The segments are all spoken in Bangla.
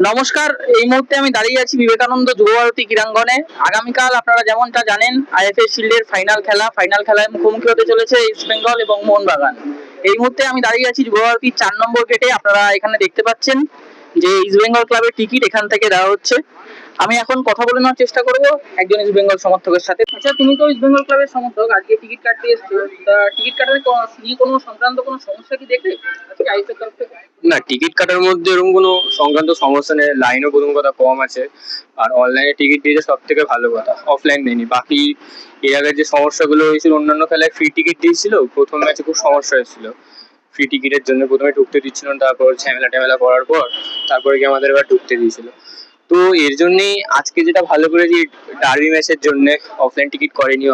নমস্কার। এই মুহূর্তে আমি দাঁড়িয়ে আছি বিবেকানন্দ যুবভারতী ক্রীড়াঙ্গনে। আগামীকাল আপনারা যেমনটা জানেন আইএফএ শিল্ডের ফাইনাল খেলায় মুখোমুখি হতে চলেছে ইস্ট বেঙ্গল এবং মোহনবাগান। এই মুহূর্তে আমি দাঁড়িয়ে আছি যুবভারতীর 4 নম্বর গেটে। আপনারা এখানে দেখতে পাচ্ছেন যে ইস্ট বেঙ্গল ক্লাবের টিকিট এখান থেকে দেওয়া হচ্ছে। আমি এখন কথা বলে নেওয়ার চেষ্টা করব একজন ইস্ট বেঙ্গল সমর্থকের সাথে। আচ্ছা, তুমি তো ইস্ট বেঙ্গল ক্লাবের সমর্থক, আজকে টিকিট কাটতে এসছো, তা টিকিট কাটার নিয়ে কোনো সংক্রান্ত কোনো সমস্যা কি দেখলে আজকে আইএফএ তরফ থেকে? না, টিকিট কাটার মধ্যে এরকম কোনো সংক্রান্ত সমস্যা নেই। লাইনও প্রথম কথা কম আছে, আর অনলাইনে টিকিট দিয়েছে সব থেকে ভালো কথা, অফলাইন নেয়নি। বাকি এর আগে যে সমস্যাগুলো হয়েছিল, অন্যান্য খেলায় ফ্রি টিকিট দিয়েছিল, প্রথম ম্যাচে খুব সমস্যা হয়েছিল ফ্রি টিকিটের জন্য। প্রথমে ঢুকতে দিচ্ছিল না, তারপর ঝামেলা টামেলা করার পর তারপরে কি আমাদের এবার ঢুকতে দিয়েছিল। তো এর জন্যই আজকে যেটা ভালো করেছি, ডার্বি ম্যাচের জন্য অফলাইন টিকিট করেনি,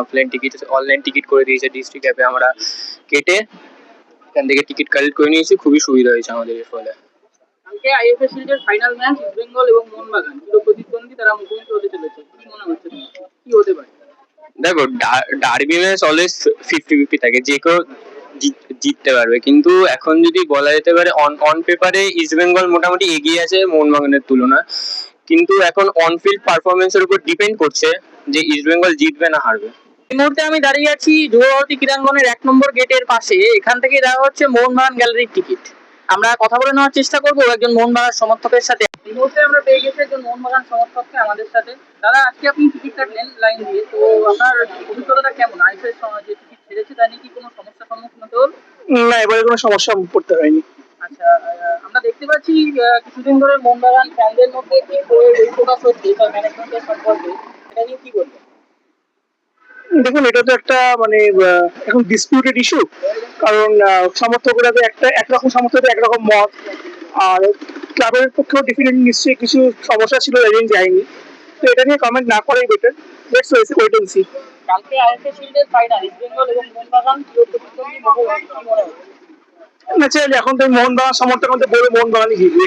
অনলাইন টিকিট করে দিয়েছে। ডিস্ট্রিক্ট অ্যাপে আমরা কেটে এখান থেকে টিকিট কালেক্ট করে নিয়েছি, খুবই সুবিধা হয়েছে আমাদের এর ফলে। কালকে আইএফএ শিল্ডের ফাইনাল ম্যাচ ইস্ট বেঙ্গল এবং মোহনবাগান চির প্রতিদ্বন্দ্বী, তারা মুখোমুখি হতে চলেছে। কি মনে হচ্ছে কি হতে পারে? দেখো, ডার্বি ম্যাচ অলওয়েজ 50-50 থাকে, যে কেউ জিততে পারবে। কিন্তু এখন যদি বলা যেতে পারে, অন পেপারে ইস্ট বেঙ্গল মোটামুটি এগিয়ে আছে মোহনবাগানের তুলনায়। কিন্তু এখন অন ফিল্ড পারফরমেন্সের উপর ডিপেন্ড করছে যে ইস্ট বেঙ্গল জিতবে না হারবে। এই মুহূর্তে আমি দাঁড়িয়ে আছি যুবভারতী ক্রীড়াঙ্গনের 1 নম্বর গেটের পাশে। এখান থেকে দেওয়া হচ্ছে মোহনবাগান গ্যালারির টিকিট। আমরা কথা বলে নেওয়ার চেষ্টা করবো একজন মোহনবাগান সমর্থকের সাথে। এই মুহূর্তে আমরা পেয়ে গেছি একজন মোহনবাগান সমর্থককে আমাদের সাথে। দাদা, আজকে আপনি টিকিট কাটলেন লাইন দিয়ে, তো আপনার অভিজ্ঞতাটা কেমন? আইএফএ যে টিকিট ছেড়েছে তা নিয়ে কি কোনো সমস্যার সম্মুখীন হতে হল? না, এবারে কোনো সমস্যা পড়তে হয়নি। আচ্ছা, আমরা দেখতে পাচ্ছি কিছুদিন ধরে মোহনবাগান ফ্যানদের মধ্যে কি প্রকাশ হচ্ছে তার ম্যানেজমেন্টের সম্পর্কে, এটা নিয়ে কি বলবেন? দেখুন, এটা তো একটা মানে এখন ডিসপিউটেড ইস্যু। কারণ সমর্থকরা তো একরকম সমর্থকদের একরকম মত। আর ক্লাবের পক্ষেও ডেফিনেটলি নিশ্চয়ই কিছু সমস্যা ছিল, এজেন্ট যায়নি। তো এটা নিয়ে কমেন্ট না করাই better. Let's wait and see. কালকে আইএফএ শিল্ডের ফাইনাল ইস্ট বেঙ্গল এবং মোহনবাগান চির প্রতিদ্বন্দ্বী মুখোমুখি, কি মনে হচ্ছে? ন্যাচারালি এখন তো মোহনবাগান সমর্থক মধ্যে বলে মোহনবাগানই জিতবে।